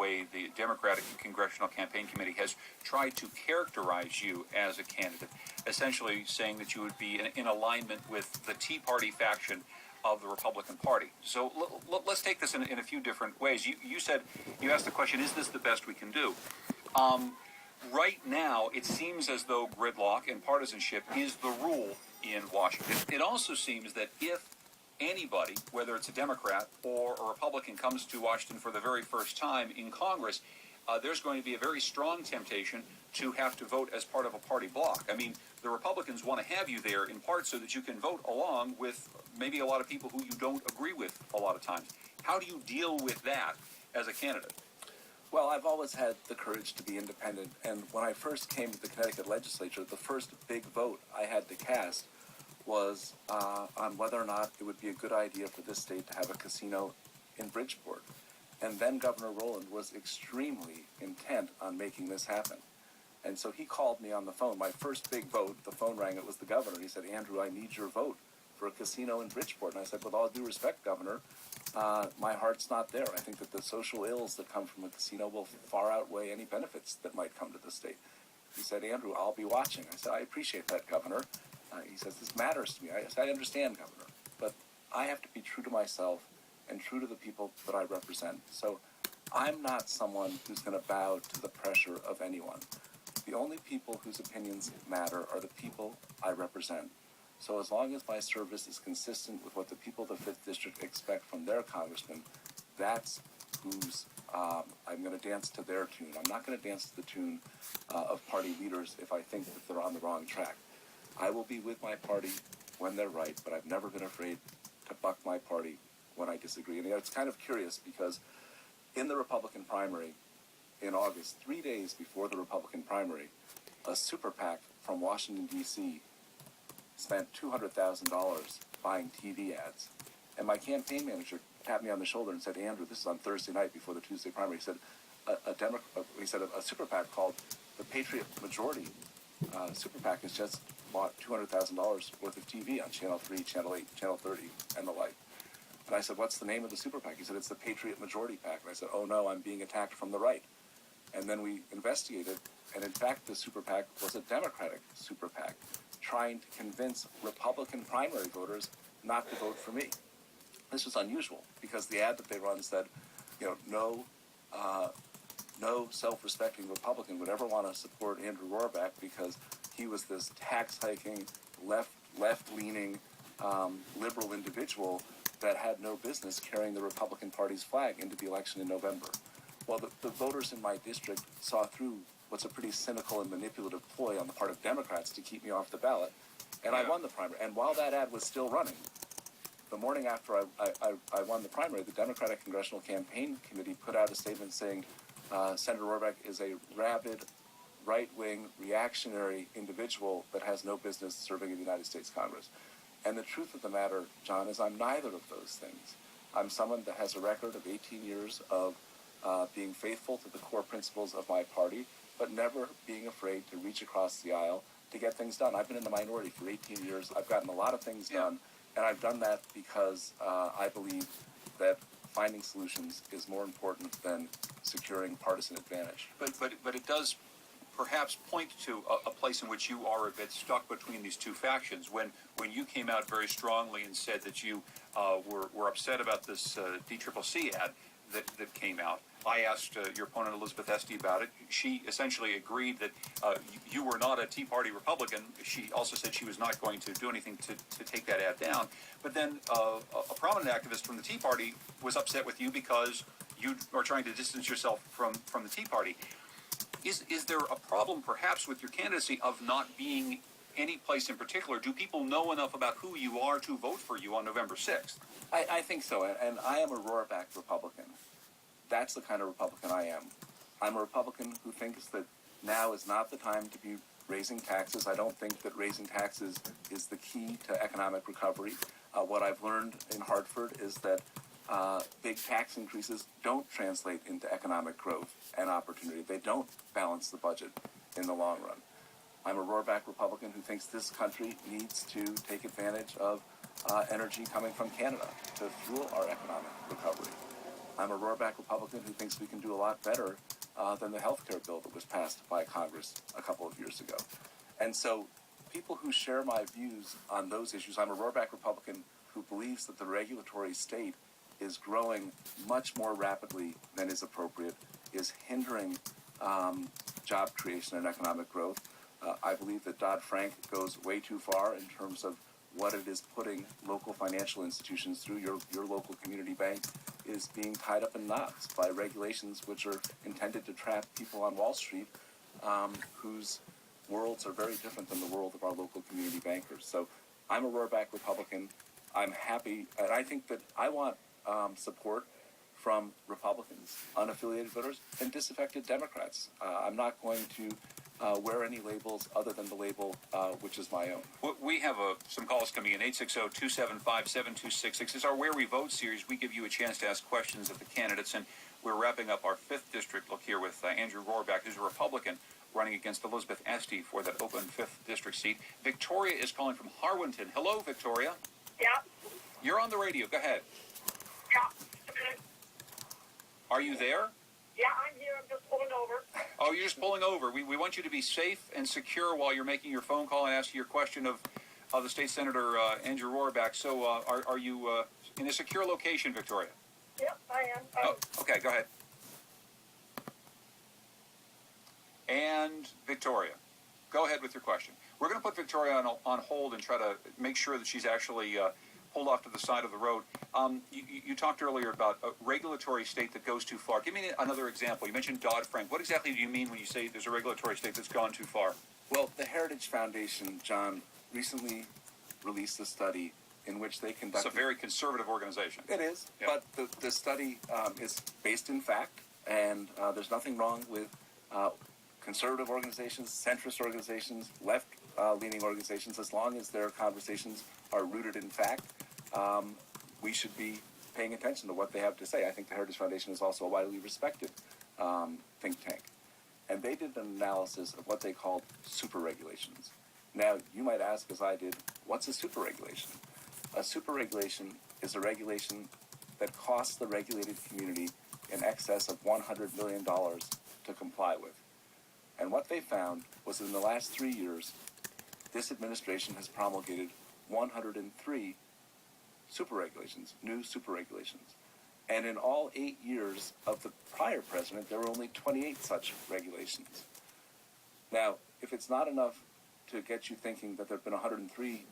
way the Democratic Congressional Campaign Committee has tried to characterize you as a candidate, essentially saying that you would be in alignment with the Tea Party faction of the Republican Party. So let's take this in a few different ways. You said, you asked the question, is this the best we can do? Right now, it seems as though gridlock and partisanship is the rule in Washington. It also seems that if anybody, whether it's a Democrat or a Republican, comes to Washington for the very first time in Congress, there's going to be a very strong temptation to have to vote as part of a party bloc. I mean, the Republicans want to have you there in part so that you can vote along with maybe a lot of people who you don't agree with a lot of times. How do you deal with that as a candidate? Well, I've always had the courage to be independent, and when I first came to the Connecticut legislature, the first big vote I had to cast was on whether or not it would be a good idea for this state to have a casino in Bridgeport. And then Governor Rowland was extremely intent on making this happen. And so he called me on the phone. My first big vote, the phone rang, it was the governor. He said, Andrew, I need your vote for a casino in Bridgeport. And I said, with all due respect, Governor, my heart's not there. I think that the social ills that come from a casino will far outweigh any benefits that might come to the state. He said, Andrew, I'll be watching. I said, I appreciate that, Governor. He says, this matters to me. I said, I understand, Governor, but I have to be true to myself and true to the people that I represent. So I'm not someone who's going to bow to the pressure of anyone. The only people whose opinions matter are the people I represent. So as long as my service is consistent with what the people of the 5th District expect from their congressman, that's who's I'm going to dance to their tune. I'm not going to dance to the tune of party leaders if I think that they're on the wrong track. I will be with my party when they're right, but I've never been afraid to buck my party when I disagree. And it's kind of curious because in the Republican primary in August, 3 days before the Republican primary, a super PAC from Washington, D.C. spent $200,000 buying TV ads. And my campaign manager tapped me on the shoulder and said, Andrew, this is on Thursday night before the Tuesday primary. He said, a super PAC called the Patriot Majority super PAC has just bought $200,000 worth of TV on Channel 3, Channel 8, Channel 30, and the like. And I said, what's the name of the super PAC? He said, it's the Patriot Majority PAC. And I said, oh no, I'm being attacked from the right. And then we investigated, and in fact, the super PAC was a Democratic super PAC trying to convince Republican primary voters not to vote for me. This was unusual because the ad that they run said, no self-respecting Republican would ever want to support Andrew Roraback because he was this tax-hiking, left-leaning, liberal individual that had no business carrying the Republican Party's flag into the election in November. Well, the voters in my district saw through what's a pretty cynical and manipulative ploy on the part of Democrats to keep me off the ballot, and I won the primary. And while that ad was still running, the morning after I won the primary, the Democratic Congressional Campaign Committee put out a statement saying Senator Roraback is a rabid, right-wing, reactionary individual that has no business serving in the United States Congress. And the truth of the matter, John, is I'm neither of those things. I'm someone that has a record of 18 years of being faithful to the core principles of my party, but never being afraid to reach across the aisle to get things done. I've been in the minority for 18 years. I've gotten a lot of things done, and I've done that because I believe that finding solutions is more important than securing partisan advantage. But it does perhaps point to a place in which you are a bit stuck between these two factions. When you came out very strongly and said that you were upset about this DCCC ad that came out, I asked your opponent Elizabeth Esty about it. She essentially agreed that you were not a Tea Party Republican. She also said she was not going to do anything to take that ad down. But then a prominent activist from the Tea Party was upset with you because you are trying to distance yourself from the Tea Party. Is there a problem perhaps with your candidacy of not being any place in particular? Do people know enough about who you are to vote for you on November 6th? I think so, and I am a Roraback Republican. That's the kind of Republican I am. I'm a Republican who thinks that now is not the time to be raising taxes. I don't think that raising taxes is the key to economic recovery. What I've learned in Hartford is that big tax increases don't translate into economic growth and opportunity. They don't balance the budget in the long run. I'm a Roraback Republican who thinks this country needs to take advantage of energy coming from Canada to fuel our economic recovery. I'm a Roraback Republican who thinks we can do a lot better than the health care bill that was passed by Congress a couple of years ago. And so people who share my views on those issues, I'm a Roraback Republican who believes that the regulatory state is growing much more rapidly than is appropriate, is hindering job creation and economic growth. I believe that Dodd-Frank goes way too far in terms of what it is putting local financial institutions through. Your local community bank is being tied up in knots by regulations which are intended to trap people on Wall Street whose worlds are very different than the world of our local community bankers. So I'm a Roraback Republican. I'm happy, and I think that I want support from Republicans, unaffiliated voters, and disaffected Democrats. I'm not going to wear any labels other than the label which is my own. We have some calls coming in. 860-275-7266. This is our Where We Vote series. We give you a chance to ask questions of the candidates, and we're wrapping up our 5th district look here with Andrew Roraback, who's a Republican, running against Elizabeth Esty for that open 5th district seat. Victoria is calling from Harwinton. Hello, Victoria. Yeah. You're on the radio. Go ahead. Yeah. Okay. Are you there? Yeah, I'm here. I'm just pulling over. Oh, you're just pulling over. We want you to be safe and secure while you're making your phone call and asking your question of the state senator, Andrew Roraback. So are you in a secure location, Victoria? Yep, I am. Oh, okay, go ahead. And Victoria, go ahead with your question. We're going to put Victoria on hold and try to make sure that she's actually pulled off to the side of the road. You talked earlier about a regulatory state that goes too far. Give me another example. You mentioned Dodd-Frank. What exactly do you mean when you say there's a regulatory state that's gone too far? Well, the Heritage Foundation, John, recently released a study in which they conducted... It's a very conservative organization. It is, Yeah. but the study is based in fact, and there's nothing wrong with conservative organizations, centrist organizations, left-leaning organizations, as long as their conversations are rooted in fact. We should be paying attention to what they have to say. I think the Heritage Foundation is also a widely respected think tank. And they did an analysis of what they called super regulations. Now, you might ask, as I did, what's a super regulation? A super regulation is a regulation that costs the regulated community in excess of $100 million to comply with. And what they found was that in the last 3 years, this administration has promulgated 103 super regulations, new super regulations. And in all 8 years of the prior president, there were only 28 such regulations. Now, if it's not enough to get you thinking that there have been 103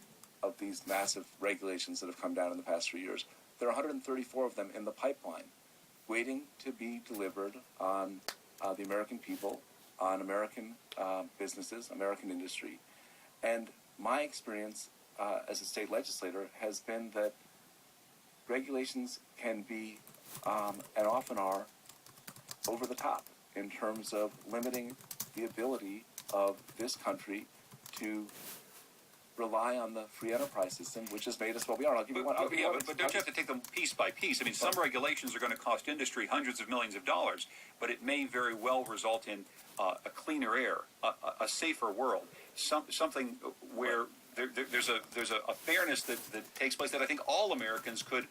of these massive regulations that have come down in the past 3 years, there are 134 of them in the pipeline, waiting to be delivered on the American people, on American businesses, American industry. And my experience as a state legislator has been that regulations can be, and often are, over the top in terms of limiting the ability of this country to rely on the free enterprise system, which has made us what we are. I'll give you one. But don't you have to take them piece by piece? I mean, some regulations are going to cost industry hundreds of millions of dollars, but it may very well result in a cleaner air, a safer world, something where there's a fairness that takes place that I think all Americans could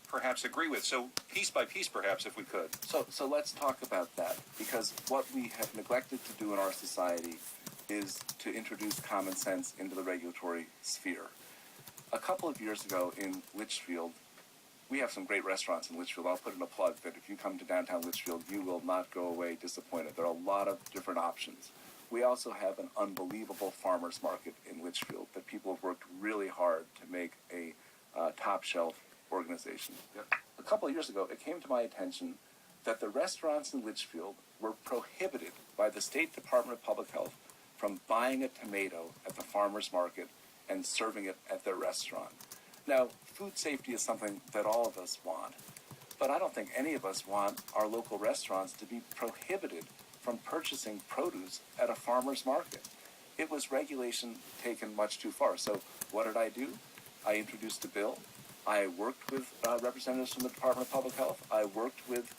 perhaps agree with. So piece by piece, perhaps, if we could. So let's talk about that, because what we have neglected to do in our society is to introduce common sense into the regulatory sphere. A couple of years ago in Litchfield, we have some great restaurants in Litchfield. I'll put in a plug that if you come to downtown Litchfield, you will not go away disappointed. There are a lot of different options. We also have an unbelievable farmers market in Litchfield that people have worked really hard to make a top shelf organization. Yep. A couple of years ago, it came to my attention that the restaurants in Litchfield were prohibited by the State Department of Public Health from buying a tomato at the farmer's market and serving it at their restaurant. Now, food safety is something that all of us want, but I don't think any of us want our local restaurants to be prohibited from purchasing produce at a farmer's market. It was regulation taken much too far. So what did I do? I introduced a bill. I worked with representatives from the Department of Public Health. I worked with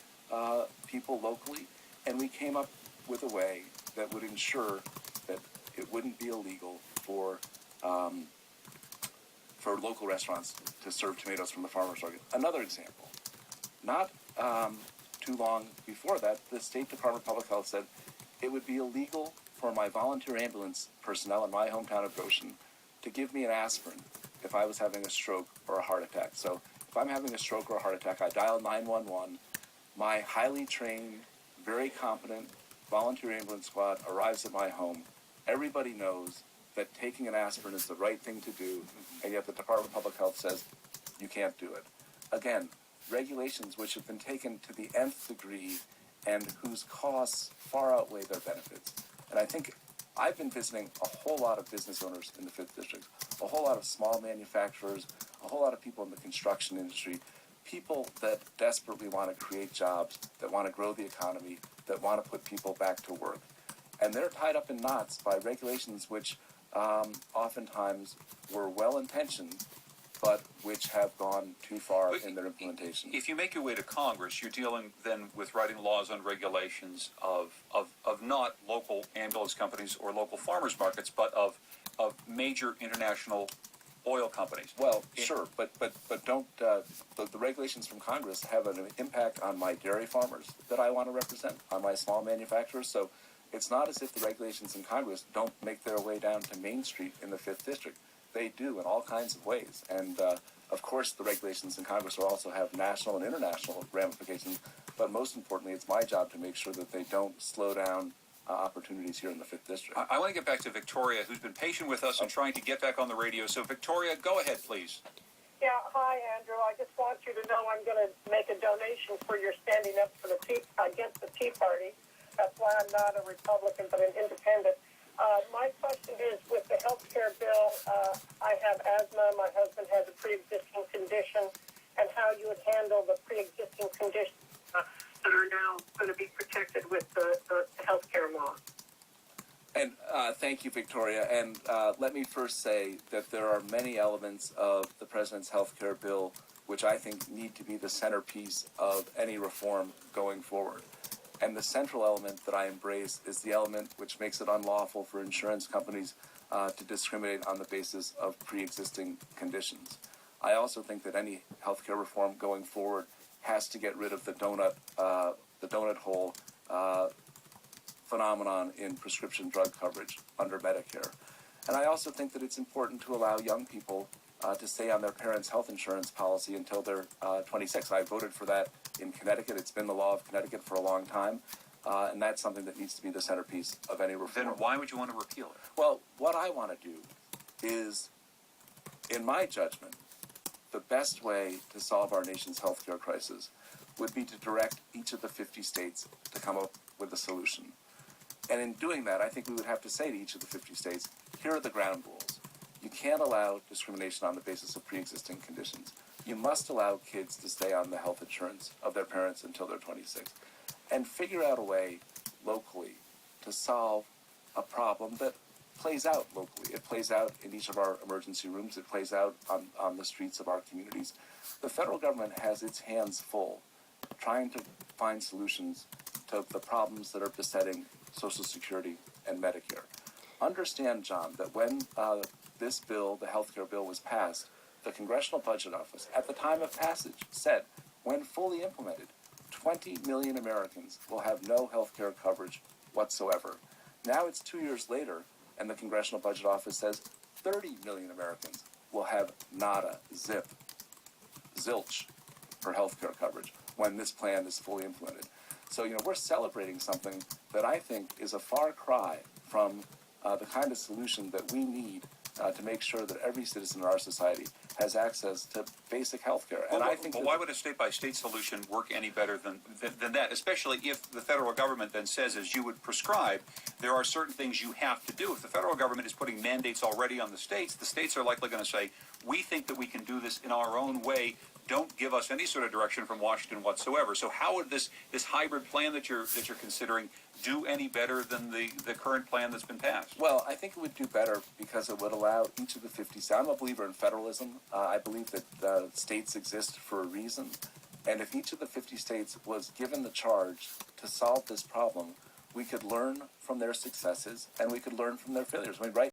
people locally, and we came up with a way that would ensure that it wouldn't be illegal for local restaurants to serve tomatoes from the farmer's market. Another example, not too long before that, the State Department of Public Health said it would be illegal for my volunteer ambulance personnel in my hometown of Goshen to give me an aspirin if I was having a stroke or a heart attack. So if I'm having a stroke or a heart attack, I dial 911. My highly trained, very competent volunteer ambulance squad arrives at my home. Everybody knows that taking an aspirin is the right thing to do, and yet the Department of Public Health says you can't do it. Again, regulations which have been taken to the nth degree and whose costs far outweigh their benefits. And I think I've been visiting a whole lot of business owners in the 5th District, a whole lot of small manufacturers, a whole lot of people in the construction industry, people that desperately want to create jobs, that want to grow the economy, that want to put people back to work. And they're tied up in knots by regulations which oftentimes were well-intentioned, but which have gone too far in their implementation. If you make your way to Congress, you're dealing then with writing laws on regulations of not local ambulance companies or local farmers markets, but of major international oil companies. Well, sure, but don't the regulations from Congress have an impact on my dairy farmers that I want to represent, on my small manufacturers. So it's not as if the regulations in Congress don't make their way down to Main Street in the 5th District. They do in all kinds of ways. And of course, the regulations in Congress will also have national and international ramifications. But most importantly, it's my job to make sure that they don't slow down opportunities here in the 5th District. I want to get back to Victoria, who's been patient with us and trying to get back on the radio. So, Victoria, go ahead, please. Yeah, hi, Andrew. I just want you to know I'm going to make a donation for your standing up for against the Tea Party. That's why I'm not a Republican, but an independent. My question is, with the health care bill, I have asthma, my husband has a pre-existing condition, and how you would handle the pre-existing conditions that are now going to be protected with the health care law. And thank you, Victoria. And let me first say that there are many elements of the President's health care bill which I think need to be the centerpiece of any reform going forward. And the central element that I embrace is the element which makes it unlawful for insurance companies to discriminate on the basis of pre-existing conditions. I also think that any healthcare reform going forward has to get rid of the donut hole phenomenon in prescription drug coverage under Medicare. And I also think that it's important to allow young people to stay on their parents' health insurance policy until they're 26. I voted for that in Connecticut. It's been the law of Connecticut for a long time, and that's something that needs to be the centerpiece of any reform. Then why would you want to repeal it? Well, what I want to do is, in my judgment, the best way to solve our nation's healthcare crisis would be to direct each of the 50 states to come up with a solution. And in doing that, I think we would have to say to each of the 50 states, here are the ground rules. You can't allow discrimination on the basis of pre-existing conditions. You must allow kids to stay on the health insurance of their parents until they're 26. And figure out a way locally to solve a problem that plays out locally. It plays out in each of our emergency rooms. It plays out on the streets of our communities. The federal government has its hands full trying to find solutions to the problems that are besetting Social Security and Medicare. Understand, John, that when this bill, the health care bill, was passed, the Congressional Budget Office, at the time of passage, said, when fully implemented, 20 million Americans will have no health care coverage whatsoever. Now it's 2 years later, and the Congressional Budget Office says 30 million Americans will have nada, zip, zilch for health care coverage when this plan is fully implemented. So, we're celebrating something that I think is a far cry from the kind of solution that we need to make sure that every citizen in our society has access to basic health care. And I think why would a state-by-state solution work any better than that, especially if the federal government then says, as you would prescribe, there are certain things you have to do. If the federal government is putting mandates already on the states are likely going to say, we think that we can do this in our own way. Don't give us any sort of direction from Washington whatsoever. So how would this hybrid plan that you're considering do any better than the current plan that's been passed? Well, I think it would do better because it would allow each of the 50 states. I'm a believer in federalism. I believe that states exist for a reason. And if each of the 50 states was given the charge to solve this problem, we could learn from their successes and we could learn from their failures. Right